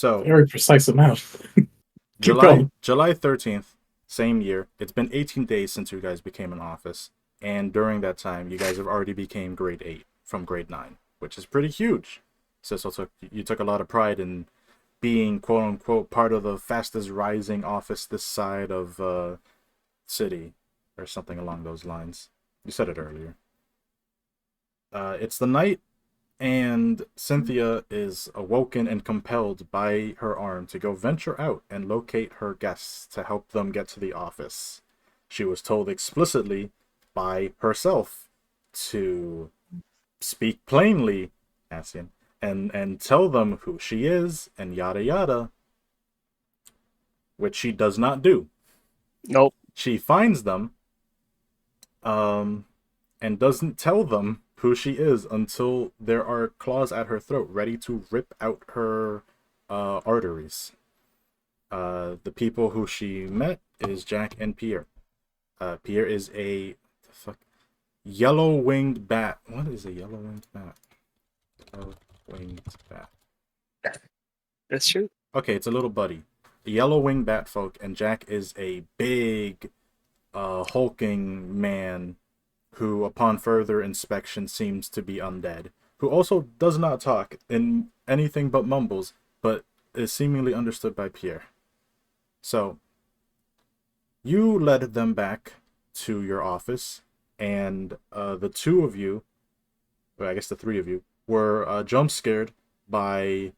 So Very precise amount. Keep July going. July 13th, same year. It's been 18 days since you guys became in office, and during that time, you guys have already became grade 8 from grade 9, which is pretty huge. Cecil took you took a lot of pride in being quote unquote part of the fastest rising office this side of city, or something along those lines. You said it earlier. It's the night, and Cynthia is awoken and compelled by her arm to go venture out and locate her guests to help them get to the office. She was told explicitly by herself to speak plainly, Cassian, and tell them who she is and yada yada, which she does not do. Nope. She finds them, um, and doesn't tell them who she is until there are claws at her throat, ready to rip out her arteries. The people who she met is Jack and Pierre. Pierre is a yellow winged bat. What is a yellow winged bat? Yellow winged bat. That's true. Okay, it's a little buddy. A yellow winged bat folk, and Jack is a big, hulking man who, upon further inspection, seems to be undead, who also does not talk in anything but mumbles, but is seemingly understood by Pierre. So, you led them back to your office, and the two of you, or I guess the three of you, were jump scared by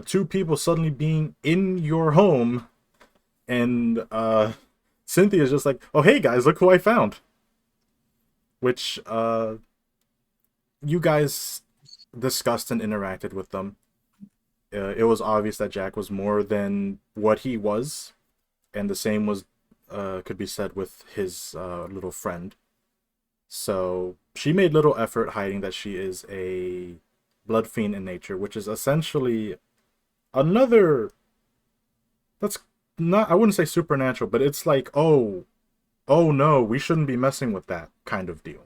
two people suddenly being in your home, and Cynthia's just like, oh hey guys, look who I found. Which you guys discussed and interacted with them. It was obvious that Jack was more than what he was, and the same was could be said with his little friend. So she made little effort hiding that she is a blood fiend in nature, which is essentially another. That's not. I wouldn't say supernatural, but it's like, oh no, we shouldn't be messing with that kind of deal.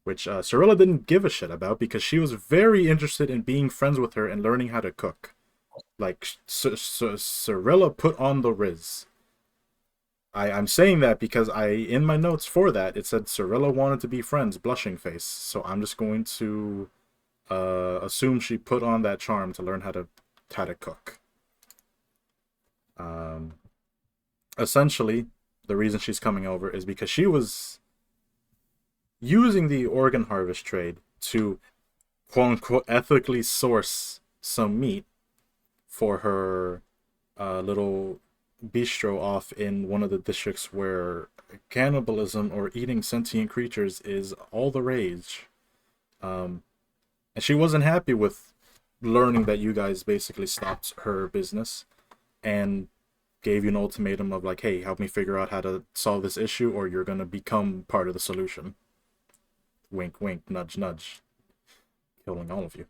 Which Cyrilla didn't give a shit about because she was very interested in being friends with her and learning how to cook. Like, Cyrilla put on the Riz. I'm saying that because in my notes for that, it said Cyrilla wanted to be friends, blushing face. So I'm just going to assume she put on that charm to learn how to cook. Essentially, the reason she's coming over is because she was using the organ harvest trade to quote unquote ethically source some meat for her little bistro off in one of the districts where cannibalism or eating sentient creatures is all the rage. And she wasn't happy with learning that you guys basically stopped her business and gave you an ultimatum of like, hey, help me figure out how to solve this issue or you're going to become part of the solution. Wink, wink, nudge, nudge. Killing all of you.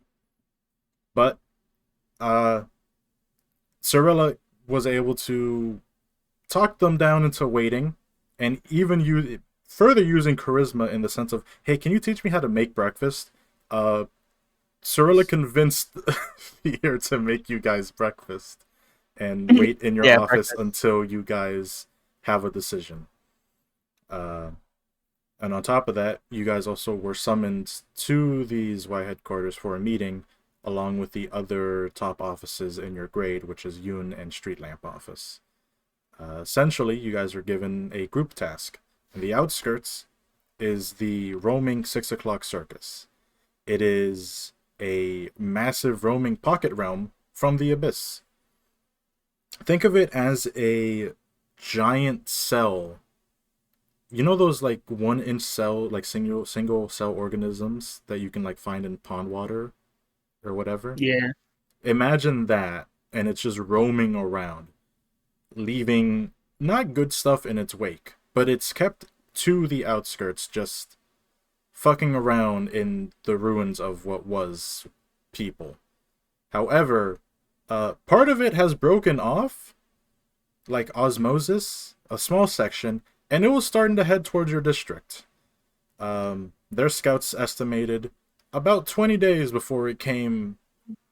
But, Cyrilla was able to talk them down into waiting and even further using charisma in the sense of, hey, can you teach me how to make breakfast? Cyrilla convinced Fear to make you guys breakfast and wait in your office breakfast until you guys have a decision. And on top of that, you guys also were summoned to these Y headquarters for a meeting, along with the other top offices in your grade, which is Yoon and Street Lamp office. Essentially, you guys are given a group task. In the outskirts is the roaming 6 o'clock circus. It is a massive roaming pocket realm from the abyss. Think of it as a giant cell. You know those like 1-inch cell, like single cell organisms that you can like find in pond water or whatever? Yeah. Imagine that, and it's just roaming around, leaving not good stuff in its wake, but it's kept to the outskirts, just fucking around in the ruins of what was people. However, part of it has broken off, like osmosis, a small section, and it was starting to head towards your district. Their scouts estimated about 20 days before it came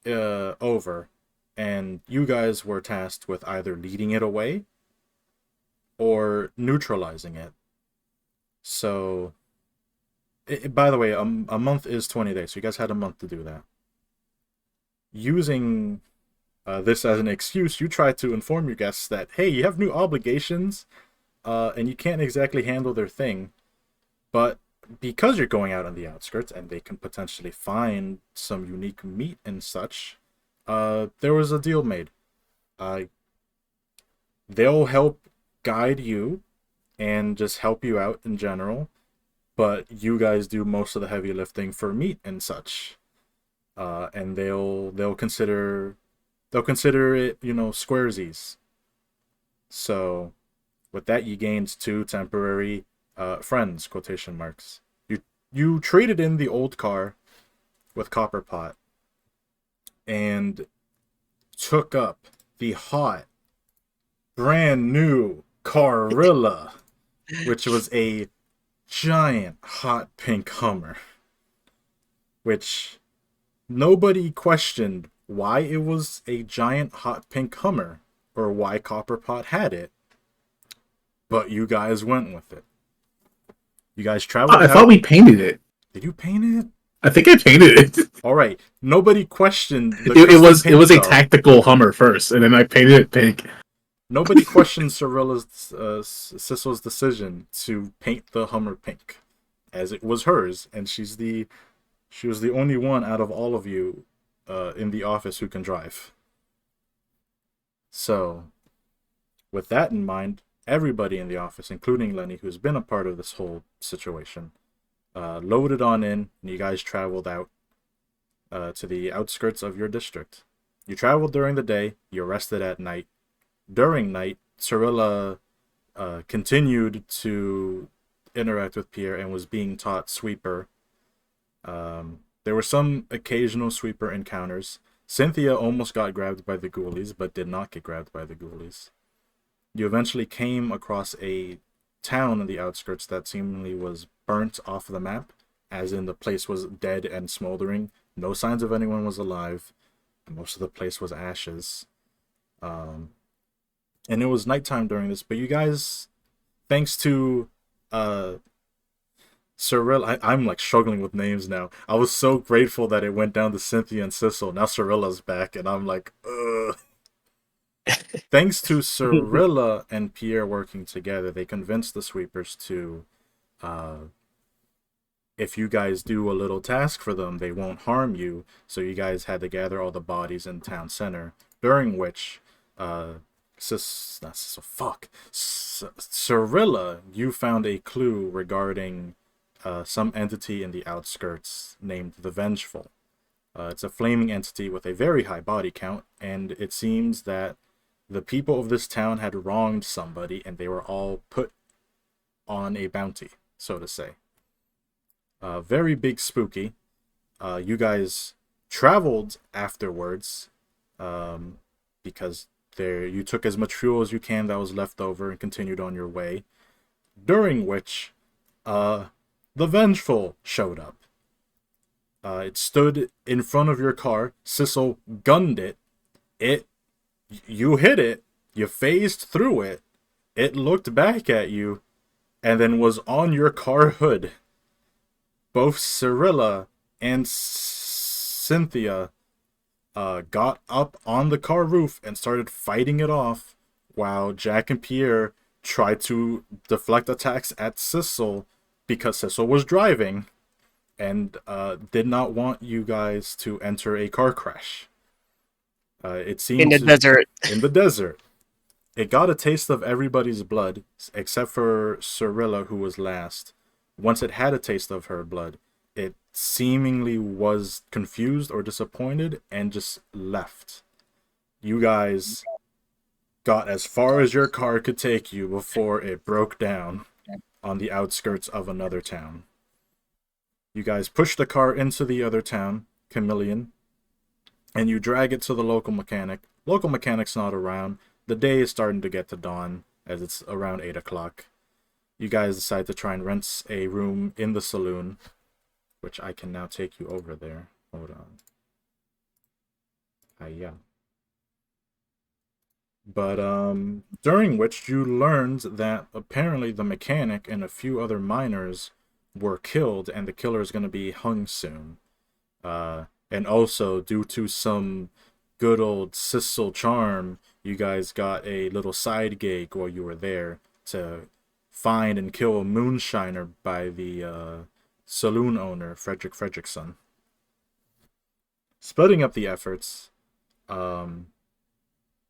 over, and you guys were tasked with either leading it away or neutralizing it. So, by the way, a month is 20 days, so you guys had a month to do that. Using this as an excuse, you try to inform your guests that, hey, you have new obligations, and you can't exactly handle their thing, but because you're going out on the outskirts and they can potentially find some unique meat and such, there was a deal made. They'll help guide you and just help you out in general, but you guys do most of the heavy lifting for meat and such. And they'll consider it, squaresies. So with that, you gained 2 temporary friends, quotation marks. You traded in the old car with Copperpot and took up the hot, brand new Cyrilla, which was a giant hot pink Hummer, which nobody questioned why it was a giant hot pink Hummer or why Copperpot had it, but you guys went with it. You guys traveled I thought we painted it. Did you paint it? I think I painted it. All right. Nobody questioned the it was a tactical Hummer first, and then I painted it pink. Nobody questioned Cyrilla's Cyssel's decision to paint the Hummer pink, as it was hers, and she was the only one out of all of you in the office who can drive. So, with that in mind, everybody in the office, including Lenny, who's been a part of this whole situation, loaded on in, and you guys traveled out to the outskirts of your district. You traveled during the day, you rested at night. During night, Cyrilla continued to interact with Pierre and was being taught Sweeper. There were some occasional Sweeper encounters. Cynthia almost got grabbed by the ghoulies, but did not get grabbed by the ghoulies. You eventually came across a town in the outskirts that seemingly was burnt off the map, as in the place was dead and smoldering. No signs of anyone was alive. Most of the place was ashes. And it was nighttime during this, but you guys, thanks to Cyrilla, I'm like struggling with names now. I was so grateful that it went down to Cynthia and Cyssel. Now Cyrilla's back, and I'm like, ugh. Thanks to Cyrilla and Pierre working together, they convinced the sweepers to, if you guys do a little task for them, they won't harm you. So you guys had to gather all the bodies in town center, during which, Cyrilla, you found a clue regarding some entity in the outskirts named the Vengeful. It's a flaming entity with a very high body count, and it seems that the people of this town had wronged somebody, and they were all put on a bounty, so to say. Very big spooky. You guys traveled afterwards, because you took as much fuel as you can that was left over and continued on your way. During which, the Vengeful showed up. It stood in front of your car. Cyssel gunned it. You hit it, you phased through it, it looked back at you, and then was on your car hood. Both Cyrilla and Cynthia got up on the car roof and started fighting it off, while Jack and Pierre tried to deflect attacks at Cyssel because Cyssel was driving and did not want you guys to enter a car crash. It seemed in the desert. In the desert. It got a taste of everybody's blood, except for Cyrilla, who was last. Once it had a taste of her blood, it seemingly was confused or disappointed and just left. You guys got as far as your car could take you before it broke down on the outskirts of another town. You guys push the car into the other town, Chameleon, and you drag it to the local mechanic. Local mechanic's not around. The day is starting to get to dawn, as it's around 8 o'clock. You guys decide to try and rent a room in the saloon, which I can now take you over there. Hold on. Yeah. But during which you learned that apparently the mechanic and a few other miners were killed, and the killer is going to be hung soon. And also, due to some good old Cyssel charm, you guys got a little side gig while you were there to find and kill a moonshiner by the saloon owner, Frederick Fredrickson. Splitting up the efforts, um,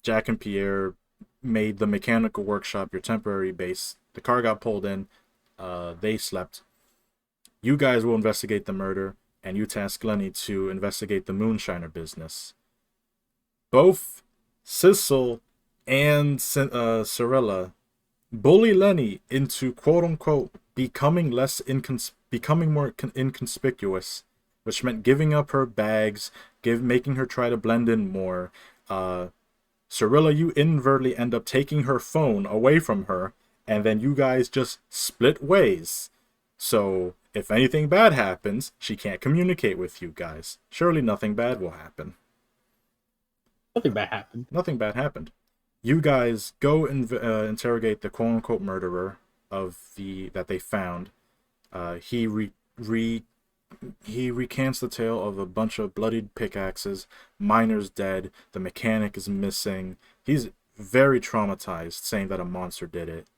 Jack and Pierre made the mechanical workshop your temporary base. The car got pulled in. They slept. You guys will investigate the murder, and you task Lenny to investigate the moonshiner business. Both Cyssel and Cyrilla bully Lenny into quote unquote becoming more inconspicuous, which meant giving up her bags, making her try to blend in more. Cyrilla, you inadvertently end up taking her phone away from her, and then you guys just split ways. So, if anything bad happens, she can't communicate with you guys. Surely nothing bad will happen. Nothing bad happened. Nothing bad happened. You guys go and interrogate the quote-unquote murderer that they found. He recants the tale of a bunch of bloodied pickaxes, miners dead, the mechanic is missing. He's very traumatized, saying that a monster did it.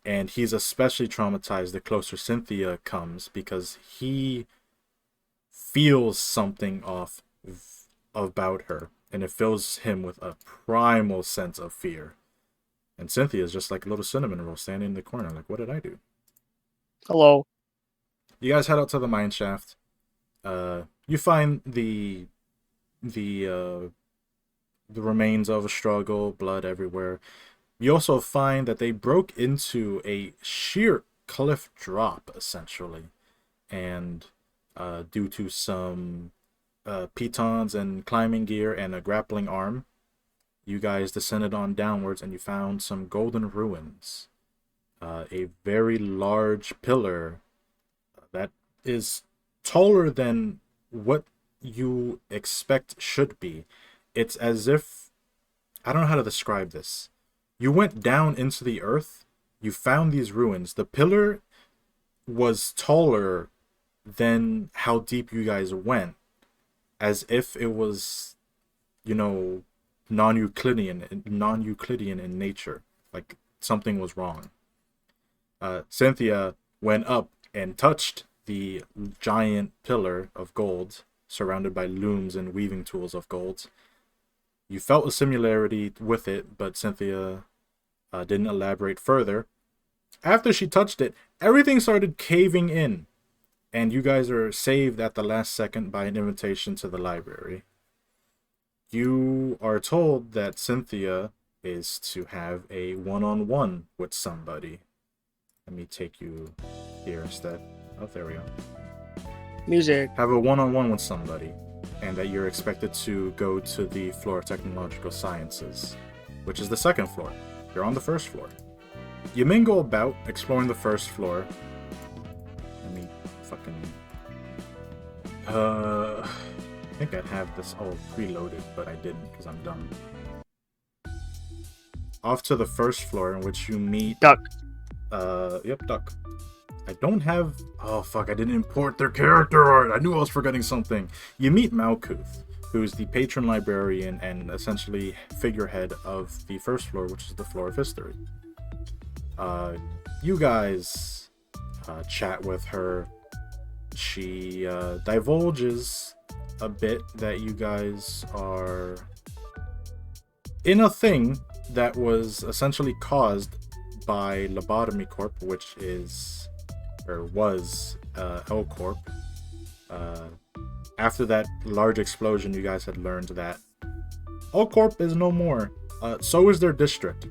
And he's especially traumatized the closer Cynthia comes, because he feels something off about her, and it fills him with a primal sense of fear. And Cynthia is just like a little cinnamon roll standing in the corner, like, what did I do? Hello. You guys head out to the mine shaft. You find the remains of a struggle, blood everywhere. You also find that they broke into a sheer cliff drop, essentially, and due to some pitons and climbing gear and a grappling arm, you guys descended on downwards, and you found some golden ruins. A very large pillar that is taller than what you expect should be. It's as if, I don't know how to describe this. You went down into the earth, you found these ruins. The pillar was taller than how deep you guys went, as if it was, non-Euclidean in nature. Like something was wrong. Cynthia went up and touched the giant pillar of gold, surrounded by looms and weaving tools of gold. You felt a similarity with it, but Cynthia didn't elaborate further. After she touched it, everything started caving in, and you guys are saved at the last second by an invitation to the library. You are told that Cynthia is to have a one-on-one with somebody. Let me take you here instead. Oh, there we go. Music. Have a one-on-one with somebody, and that you're expected to go to the floor of technological sciences, which is the second floor. You're on the first floor. You mingle about, exploring the first floor. Let me fucking... I think I'd have this all preloaded, but I didn't, because I'm dumb. Off to the first floor, in which you meet... Duck. Yep, Duck. I don't have... Oh, fuck, I didn't import their character art! I knew I was forgetting something! You meet Malkuth, who's the patron librarian and essentially figurehead of the first floor, which is the floor of history. You guys chat with her. She divulges a bit that you guys are in a thing that was essentially caused by Lobotomy Corp, which is, or was, L Corp. After that large explosion, you guys had learned that L Corp is no more. So is their district.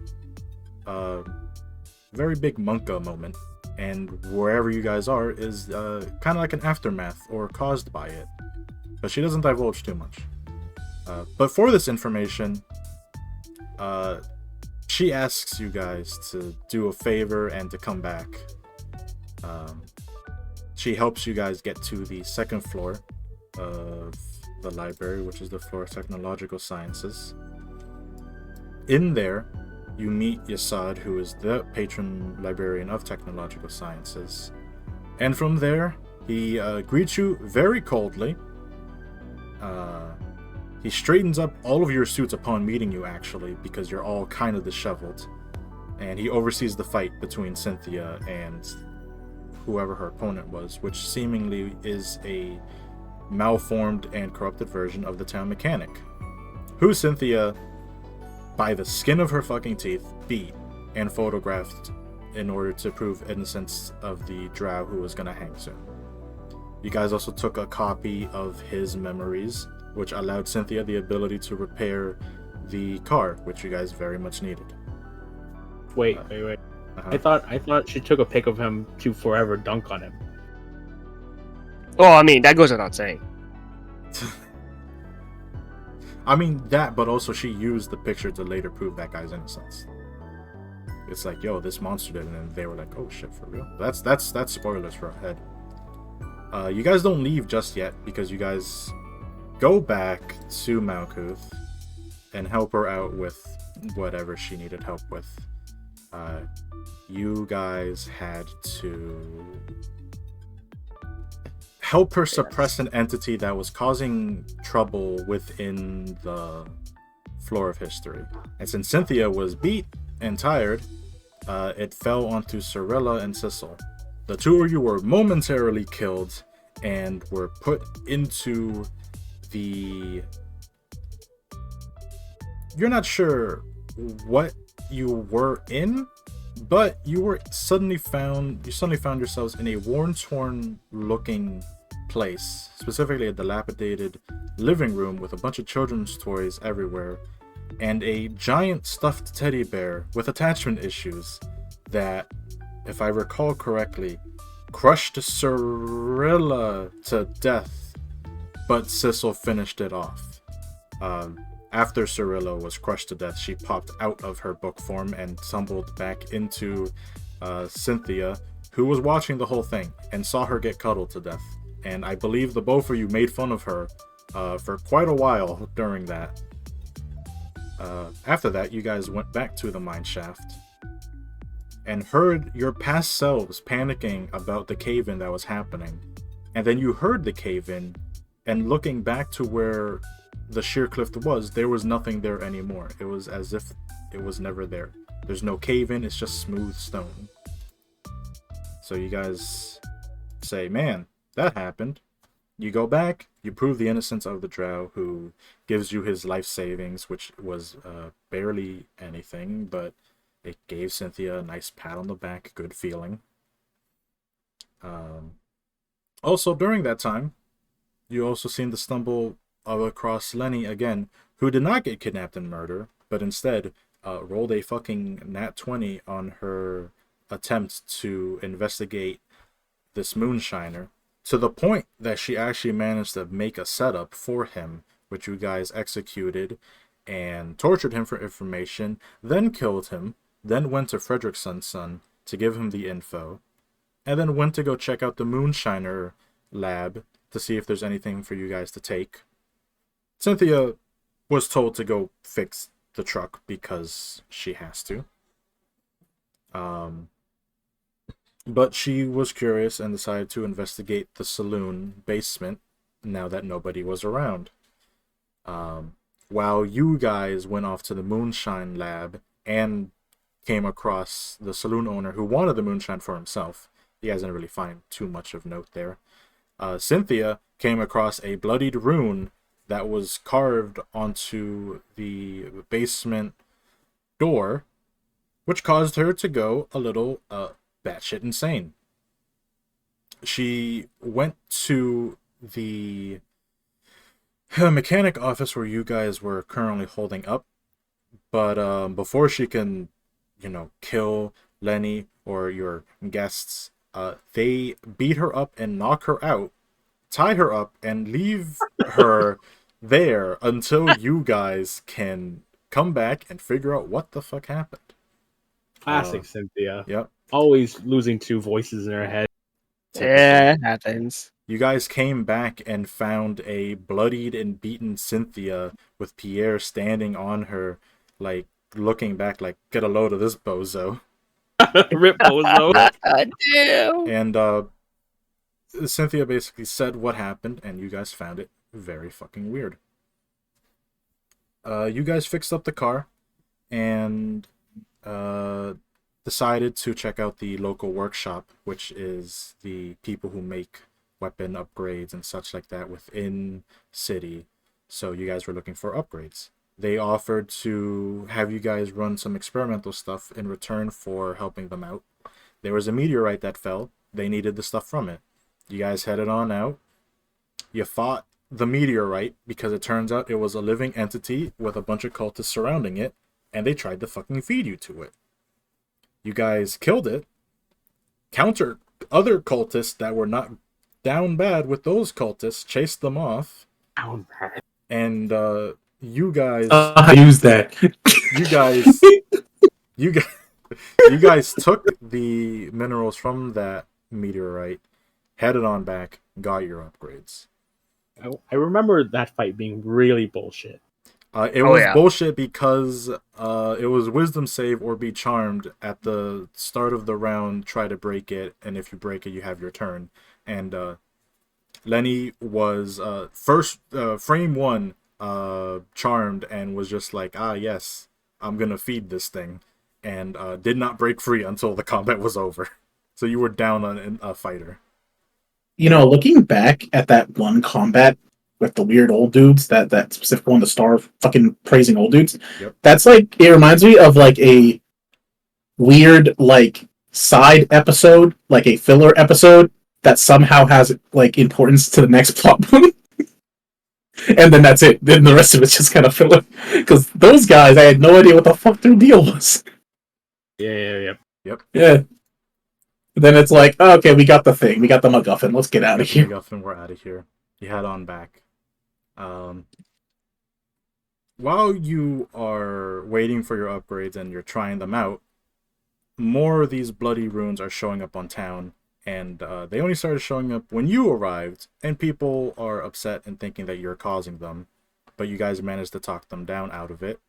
Very big Monka moment. And wherever you guys are is kind of like an aftermath or caused by it. But she doesn't divulge too much. But for this information, she asks you guys to do a favor and to come back. She helps you guys get to the second floor of the library, which is the floor of technological sciences. In there, you meet Yasad, who is the patron librarian of technological sciences. And from there, he greets you very coldly. He straightens up all of your suits upon meeting you, actually, because you're all kind of disheveled. And he oversees the fight between Cynthia and whoever her opponent was, which seemingly is a malformed and corrupted version of the town mechanic, who Cynthia, by the skin of her fucking teeth, beat and photographed in order to prove innocence of the drow who was gonna hang soon. You guys also took a copy of his memories, which allowed Cynthia the ability to repair the car, which you guys very much needed. Wait. Uh-huh. I thought she took a pic of him to forever dunk on him. Well, I mean, that goes without saying. I mean that, but also she used the picture to later prove that guy's innocence. It's like, yo, this monster did it, and they were like, oh shit, for real? That's spoilers for ahead. You guys don't leave just yet, because you guys go back to Malkuth and help her out with whatever she needed help with. You guys had to help her suppress an entity that was causing trouble within the floor of history. And since Cynthia was beat and tired, it fell onto Cyrilla and Cyssel. The two of you were momentarily killed and were put into the... You're not sure what you were in, but you suddenly found yourselves in a worn-torn looking place, specifically a dilapidated living room with a bunch of children's toys everywhere, and a giant stuffed teddy bear with attachment issues that, if I recall correctly, crushed Cyrilla to death, but Cyssel finished it off. After Cyrilla was crushed to death, she popped out of her book form and tumbled back into Cynthia, who was watching the whole thing and saw her get cuddled to death. And I believe the both of you made fun of her for quite a while during that. After that, you guys went back to the mine shaft and heard your past selves panicking about the cave-in that was happening. And then you heard the cave-in, and looking back to where the sheer cliff was, there was nothing there anymore. It was as if it was never there. There's no cave-in, it's just smooth stone. So you guys say, man, that happened. You go back, you prove the innocence of the drow, who gives you his life savings, which was barely anything, but it gave Cynthia a nice pat on the back, good feeling. Also, during that time, you also seem to stumble across Lenny again, who did not get kidnapped and murdered, but instead rolled a fucking nat 20 on her attempt to investigate this moonshiner, to the point that she actually managed to make a setup for him, which you guys executed and tortured him for information, then killed him, then went to Frederickson's son to give him the info, and then went to go check out the moonshiner lab to see if there's anything for you guys to take. Cynthia was told to go fix the truck because she has to. But she was curious and decided to investigate the saloon basement now that nobody was around. While you guys went off to the moonshine lab and came across the saloon owner who wanted the moonshine for himself. You guys didn't really find too much of note there. Cynthia came across a bloodied rune that was carved onto the basement door, which caused her to go a little batshit insane. She went to the mechanic office where you guys were currently holding up, but before she can, kill Lenny or your guests, they beat her up and knock her out, tie her up, and leave her there until you guys can come back and figure out what the fuck happened. Classic Cynthia. Yep. Always losing two voices in her head. Yeah, it happens. You guys came back and found a bloodied and beaten Cynthia with Pierre standing on her, like looking back like, get a load of this bozo. Rip Bozo. Damn. And Cynthia basically said what happened, and you guys found it very fucking weird. You guys fixed up the car and decided to check out the local workshop, which is the people who make weapon upgrades and such like that within city. So you guys were looking for upgrades. They offered to have you guys run some experimental stuff in return for helping them out. There was a meteorite that fell. They needed the stuff from it. You guys headed on out. You fought the meteorite because it turns out it was a living entity with a bunch of cultists surrounding it, and they tried to fucking feed you to it. You guys killed it, countered other cultists that were not down bad with those cultists, chased them off, and you guys I use that. you guys you guys you guys took the minerals from that meteorite, headed on back, got your upgrades. I remember that fight being really bullshit. It was bullshit because it was wisdom save or be charmed at the start of the round. Try to break it, and if you break it, you have your turn. And Lenny was first frame one charmed and was just like, yes, I'm gonna feed this thing, and did not break free until the combat was over. So you were down on a fighter. You know, looking back at that one combat with the weird old dudes, that specific one, the star fucking praising old dudes, Yep. That's like, it reminds me of like a weird like side episode, like a filler episode that somehow has like importance to the next plot point. And then that's it. Then the rest of it's just kind of filler. Because those guys, I had no idea what the fuck their deal was. Yeah. Yeah. Then it's like, okay, we got the thing. We got the MacGuffin. Let's get out of here. MacGuffin, we're out of here. You head on back. While you are waiting for your upgrades and you're trying them out, more of these bloody runes are showing up on town, and they only started showing up when you arrived, and people are upset and thinking that you're causing them, but you guys managed to talk them down out of it.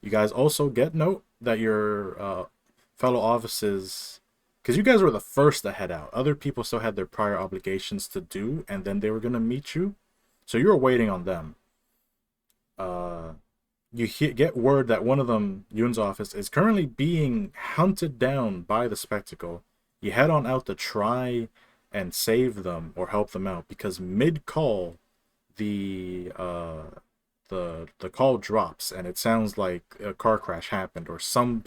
You guys also get note that your fellow offices, because you guys were the first to head out. Other people still had their prior obligations to do, and then they were going to meet you. So you were waiting on them. You get word that one of them, Yoon's office, is currently being hunted down by the spectacle. You head on out to try and save them or help them out, because mid-call, the call drops, and it sounds like a car crash happened, or some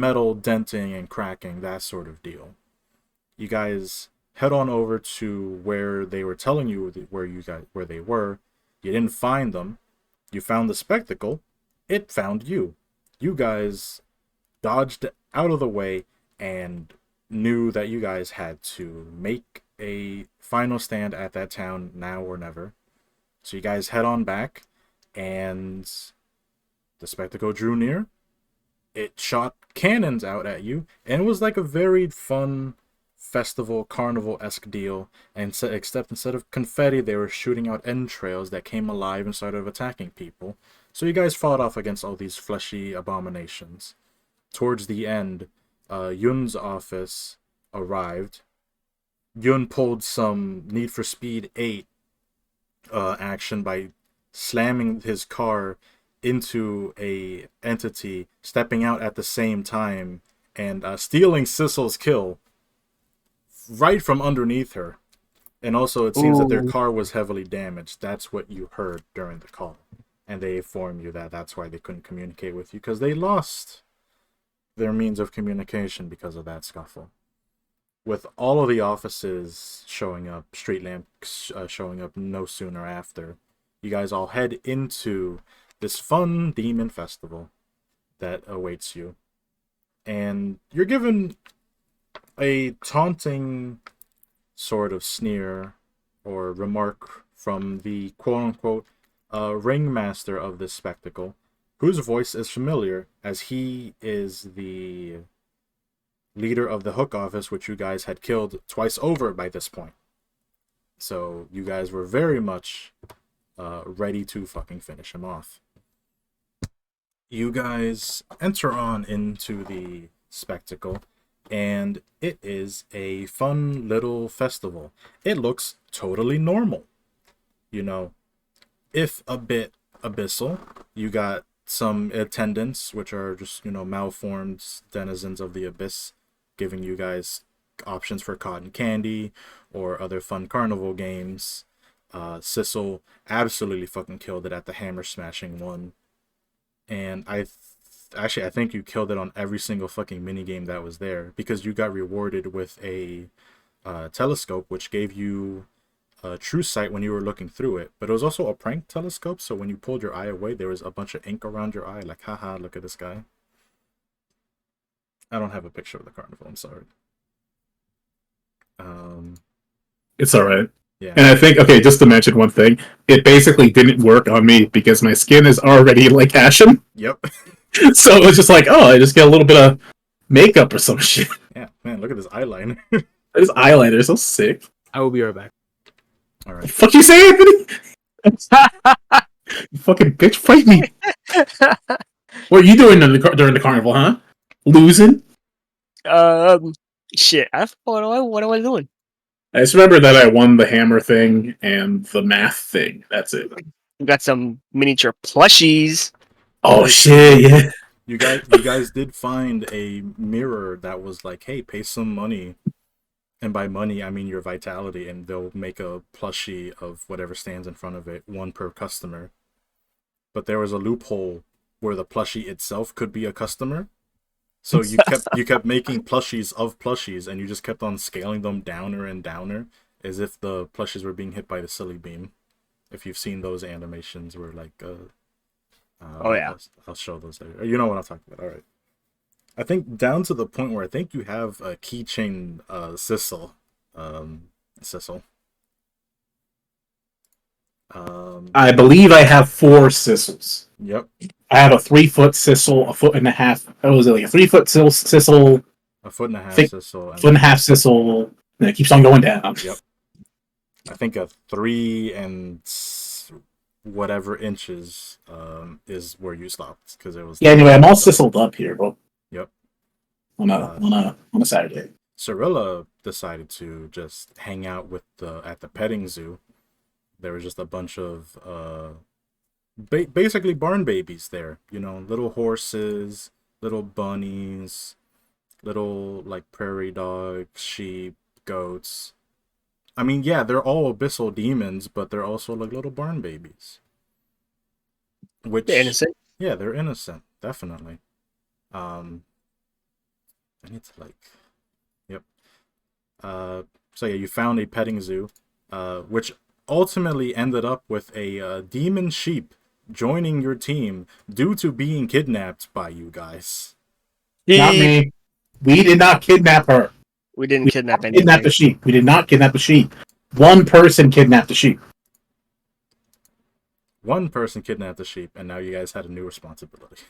metal denting and cracking, that sort of deal. You guys head on over to where they were telling you where they were. You didn't find them. You found the spectacle. It found you. You guys dodged out of the way and knew that you guys had to make a final stand at that town, now or never. So you guys head on back, and the spectacle drew near. It shot cannons out at you, and it was like a very fun festival, carnival-esque deal, and except instead of confetti, they were shooting out entrails that came alive and started attacking people. So you guys fought off against all these fleshy abominations. Towards the end, Yun's office arrived. Yun pulled some Need for Speed 8 action by slamming his car into a entity, stepping out at the same time, and stealing Cyssel's kill right from underneath her. And also, it seems that their car was heavily damaged. That's what you heard during the call. And they informed you that that's why they couldn't communicate with you, because they lost their means of communication because of that scuffle. With all of the offices showing up, street lamps showing up no sooner after, you guys all head into this fun demon festival that awaits you. And you're given a taunting sort of sneer or remark from the quote-unquote ringmaster of this spectacle, whose voice is familiar, as he is the leader of the Hook office, which you guys had killed twice over by this point. So you guys were very much ready to fucking finish him off. You guys enter on into the spectacle, and it is a fun little festival. It looks totally normal, you know, if a bit abyssal. You got some attendants, which are just, malformed denizens of the abyss, giving you guys options for cotton candy or other fun carnival games. Cyssel absolutely fucking killed it at the hammer smashing one. And actually, I think you killed it on every single fucking mini game that was there because you got rewarded with a telescope, which gave you true sight when you were looking through it, but it was also a prank telescope. So when you pulled your eye away, there was a bunch of ink around your eye, like, haha, look at this guy. I don't have a picture of the carnival. I'm sorry. It's all right. Yeah. And I think, okay, just to mention one thing, it basically didn't work on me because my skin is already like ashen. Yep. So it was just like, oh, I just get a little bit of makeup or some shit. Yeah, man, look at this eyeliner. This eyeliner is so sick. I will be right back. All The right. fuck you say, Anthony? You fucking bitch, fight me. What are you doing during the carnival, huh? Losing? Shit. What am I doing? I just remember that I won the hammer thing and the math thing. That's it. We got some miniature plushies. Oh shit, yeah. You guys did find a mirror that was like, hey, pay some money. And by money, I mean your vitality, and they'll make a plushie of whatever stands in front of it, one per customer. But there was a loophole where the plushie itself could be a customer. So you kept making plushies of plushies, and you just kept on scaling them downer and downer, as if the plushies were being hit by the silly beam. If you've seen those animations, where like, Oh yeah. I'll show those later. You know what I'm talking about. All right. I think down to the point where I think you have a keychain Cyssel. Cyssel. I believe I have 4 Cyssels. Yep. I have a 3-foot Cyssel, a 1.5 foot. Oh, was it like a 3-foot Cyssel? A foot and a half Think- Cyssel. And 1.5 Cyssel. And it keeps on going down. Yep. I think a 3 and whatever inches is where you stopped because it was. Yeah. Anyway, I'm all Cysseled up here, but Yep. on a Saturday. Cyrilla decided to just hang out with at the petting zoo. There was just a bunch of basically barn babies there. Little horses, little bunnies, little like prairie dogs, sheep, goats. I mean, yeah, they're all abyssal demons, but they're also like little barn babies. Which They're innocent. Yeah, they're innocent, definitely. I need to like, yep. So yeah, you found a petting zoo, which ultimately ended up with a demon sheep joining your team due to being kidnapped by you guys. Not me. We did not kidnap her. We didn't kidnap Kidnap anything. the sheep. We did not kidnap the sheep. One person kidnapped the sheep. One person kidnapped the sheep, and now you guys had a new responsibility.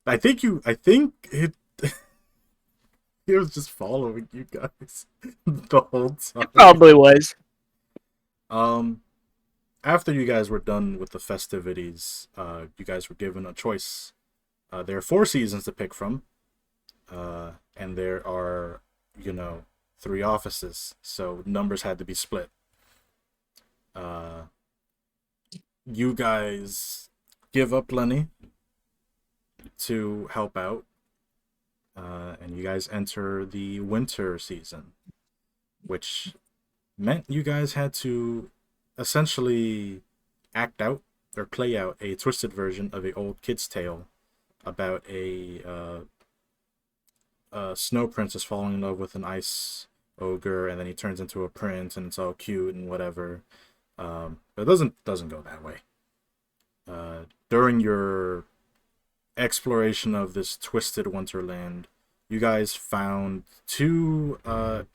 I think it he was just following you guys the whole time. It probably was. After you guys were done with the festivities, you guys were given a choice. There are 4 seasons to pick from, and there are, 3 offices, so numbers had to be split. You guys give up Lenny to help out, and you guys enter the winter season, which meant you guys had to essentially act out or play out a twisted version of a old kid's tale about a snow princess falling in love with an ice ogre, and then he turns into a prince, and it's all cute and whatever. But it doesn't go that way. During your exploration of this twisted wonderland, you guys found 2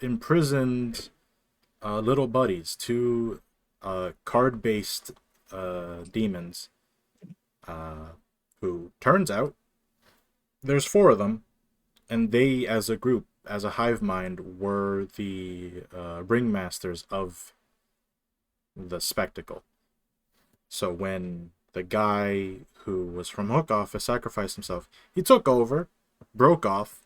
imprisoned little buddies, 2 card-based demons, who turns out there's 4 of them, and they, as a group, as a hive mind, were the ringmasters of the spectacle. So when the guy who was from Hook Office sacrificed himself. He took over, broke off,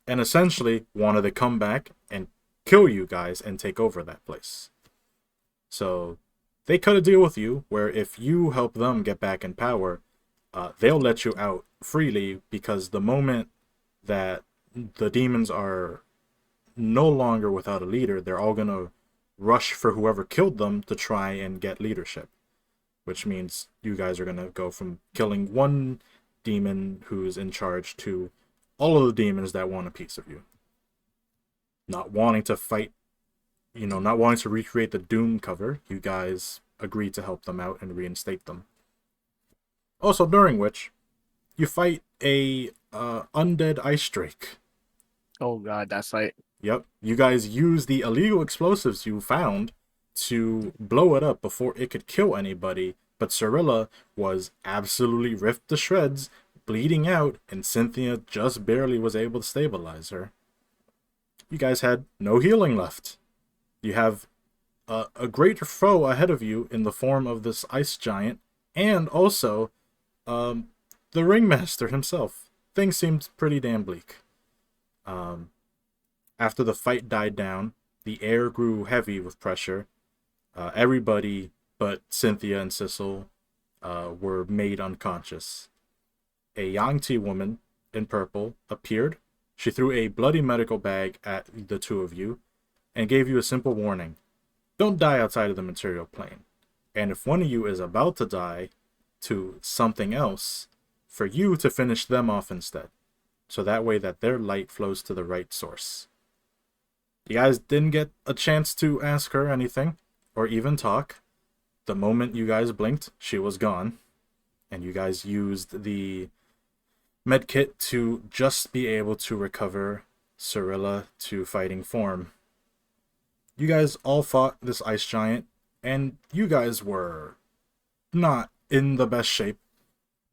and essentially wanted to come back and kill you guys and take over that place. So they cut a deal with you where if you help them get back in power, they'll let you out freely, because the moment that the demons are no longer without a leader, they're all going to rush for whoever killed them to try and get leadership. Which means you guys are going to go from killing one demon who's in charge to all of the demons that want a piece of you. Not wanting to fight, not wanting to recreate the Doom cover, you guys agreed to help them out and reinstate them. Also, during which, you fight a undead ice drake. Oh god, that's like... Yep, you guys use the illegal explosives you found to blow it up before it could kill anybody, but Cyrilla was absolutely ripped to shreds, bleeding out, and Cynthia just barely was able to stabilize her. You guys had no healing left. You have a greater foe ahead of you in the form of this ice giant, and also the ringmaster himself. Things seemed pretty damn bleak. After the fight died down, the air grew heavy with pressure. Everybody but Cynthia and Cyssel were made unconscious. A Yangti woman in purple appeared. She threw a bloody medical bag at the two of you and gave you a simple warning. Don't die outside of the material plane. And if one of you is about to die to something else, for you to finish them off instead. So that way that their light flows to the right source. You guys didn't get a chance to ask her anything or even talk. The moment you guys blinked, she was gone. And you guys used the medkit to just be able to recover Cyrilla to fighting form. You guys all fought this ice giant, and you guys were not in the best shape,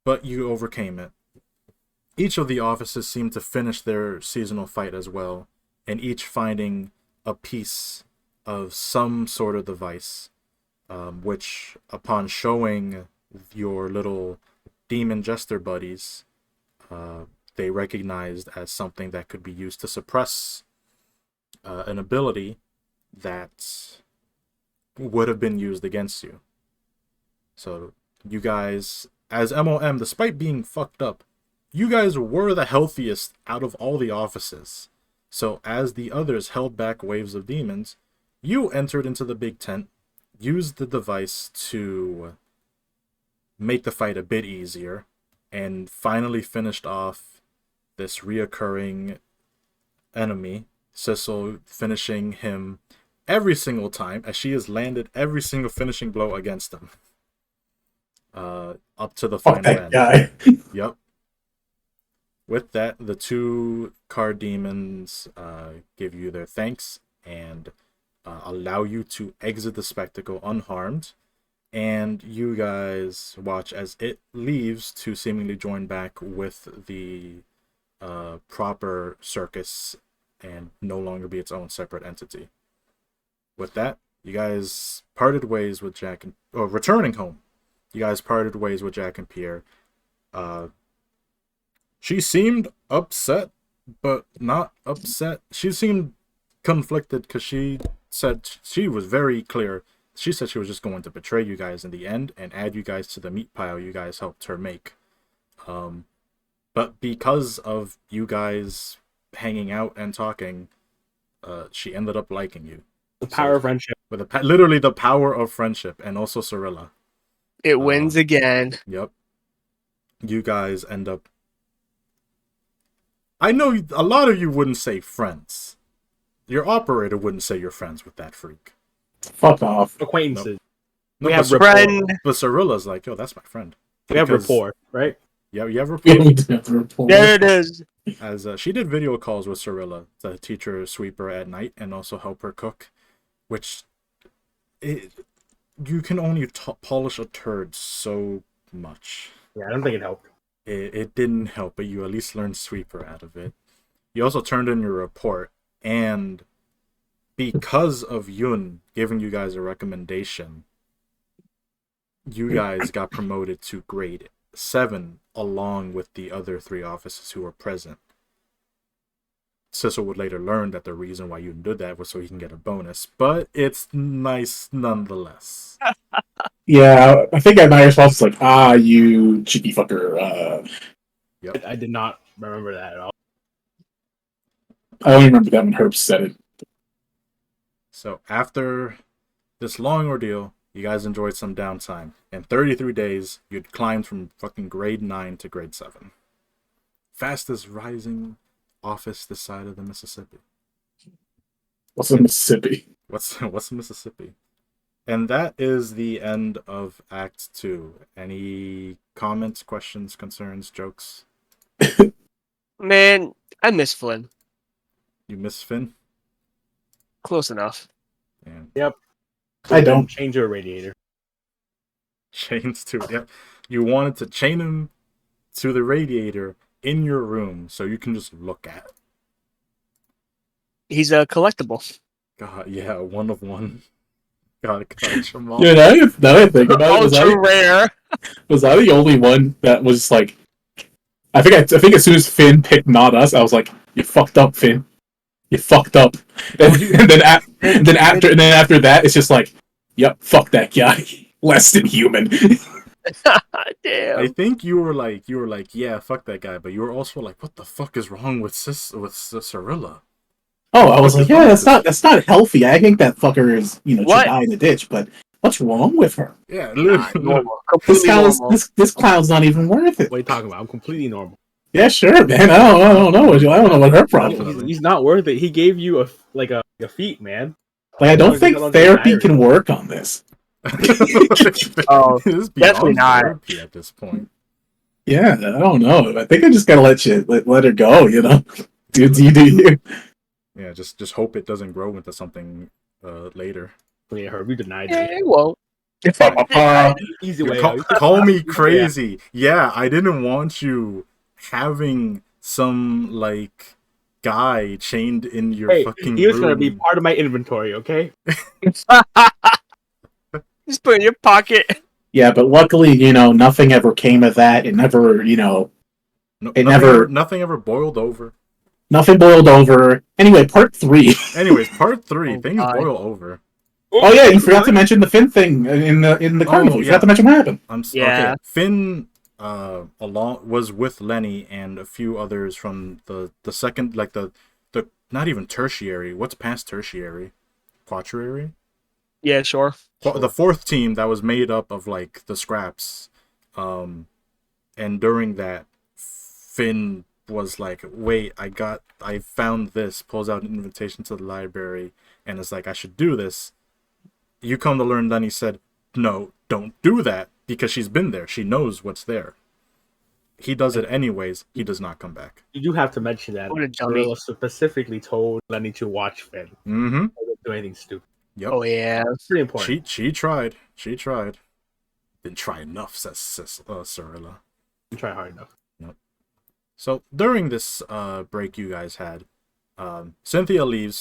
but you overcame it. Each of the offices seemed to finish their seasonal fight as well, and each finding a piece of some sort of device, which upon showing your little demon jester buddies, they recognized as something that could be used to suppress an ability that would have been used against you. So you guys, as MOM, despite being fucked up, you guys were the healthiest out of all the offices. So as the others held back waves of demons, you entered into the big tent, used the device to make the fight a bit easier, and finally finished off this reoccurring enemy, Cyssel, finishing him every single time, as she has landed every single finishing blow against him. Up to the final end. Guy. Yep. With that, the two card demons give you their thanks and allow you to exit the spectacle unharmed. And you guys watch as it leaves to seemingly join back with the proper circus and no longer be its own separate entity. With that, you guys parted ways with Jack and... returning home. You guys parted ways with Jack and Pierre. She seemed upset, but not upset. She seemed conflicted because she said she was very clear. She said she was just going to betray you guys in the end and add you guys to the meat pile you guys helped her make. But because of you guys hanging out and talking, she ended up liking you. The power of friendship. With literally the power of friendship, and also Cyrilla. It wins again. Yep. You guys end up... I know a lot of you wouldn't say friends. Your operator wouldn't say you're friends with that freak. Fuck off. Acquaintances. No, We have but, Friend. but Cyrilla's like, yo, that's my friend. We have Because- rapport, right? Yeah, you have Yeah, rapport. we do have the report. There it is. As she did video calls with Cyrilla to teach her sweeper at night and also help her cook, which you can only polish a turd so much. Yeah, I don't think it helped. It didn't help, but you at least learned sweeper out of it. You also turned in your report, and because of Yun giving you guys a recommendation, you guys got promoted to grade 7 along with the other 3 officers who were present. Cyssel would later learn that the reason why you did that was so he can get a bonus, but it's nice nonetheless. Yeah, I think my response was like, you cheeky fucker. Yep. I did not remember that at all. I only remember that when Herb said it. So after this long ordeal, you guys enjoyed some downtime. In 33 days, you'd climbed from fucking grade 9 to grade 7. Fastest rising office this side of the Mississippi. What's in Mississippi? What's Mississippi? And that is the end of Act 2. Any comments, questions, concerns, jokes? Man, I miss Flynn. You miss Finn? Close enough. And Yep. I don't. Change your radiator. chains to it. Yep. You wanted to chain him to the radiator in your room so you can just look at. He's a collectible. God, yeah, 1 of 1. Gotta catch them all. Yeah, now I think about it, Ultra rare. was I the only one that was like? I think as soon as Finn picked not us, I was like, "You fucked up, Finn. You fucked up." And then after that, it's just like, "Yep, fuck that guy. Less than human." Damn. I think you were like, yeah, fuck that guy, but you were also like, what the fuck is wrong with Cyrilla? Oh, I was like, yeah, that's not healthy. I think that fucker is, should What? die in the ditch. But what's wrong with her? Yeah, Nah, literally. normal. This Completely clown's normal. this clown's not even worth it. What are you talking about? I'm completely normal. Yeah, sure, man. I don't know. I don't know what her problem Definitely. is. He's not worth it. He gave you a feat, man. Like, I don't think How long is therapy diary? can work on this. Oh, It is definitely beyond not. therapy at this point. Yeah, I don't know. I think I just gotta let her go. Dude, you. Yeah, just hope it doesn't grow into something later. Yeah, Herb, you denied Yeah, me. it won't. Easy You way call, out. call me crazy. Yeah, I didn't want you having some like guy chained in your Hey, fucking he was room. gonna be part of my inventory, okay? Just put it in your pocket. Yeah, but luckily, nothing ever came of that. It never, Nothing ever boiled over. nothing boiled over. Anyway, part 3. Anyways, part 3, Oh, things God. boil over. Oh yeah, you forgot to mention the Finn thing in the carnival. You yeah. forgot to mention what happened. Yeah. Okay. Finn along was with Lenny and a few others from the second, like the not even tertiary. What's past tertiary? Quaternary? Yeah, sure. The 4th team that was made up of like the scraps. And during that, Finn was like, wait, I found this, pulls out an invitation to the library and is like, I should do this. You come to learn Lenny said, no, don't do that, because she's been there. She knows what's there. He does it anyways. He does not come back. You do have to mention that What a dummy. Cyrilla specifically told Lenny to watch Finn. Mm-hmm. Don't do anything stupid. Yep. Oh, yeah. It's pretty important. She tried. She tried. Didn't try enough, says Cyrilla. You try hard enough. So during this break you guys had, Cynthia leaves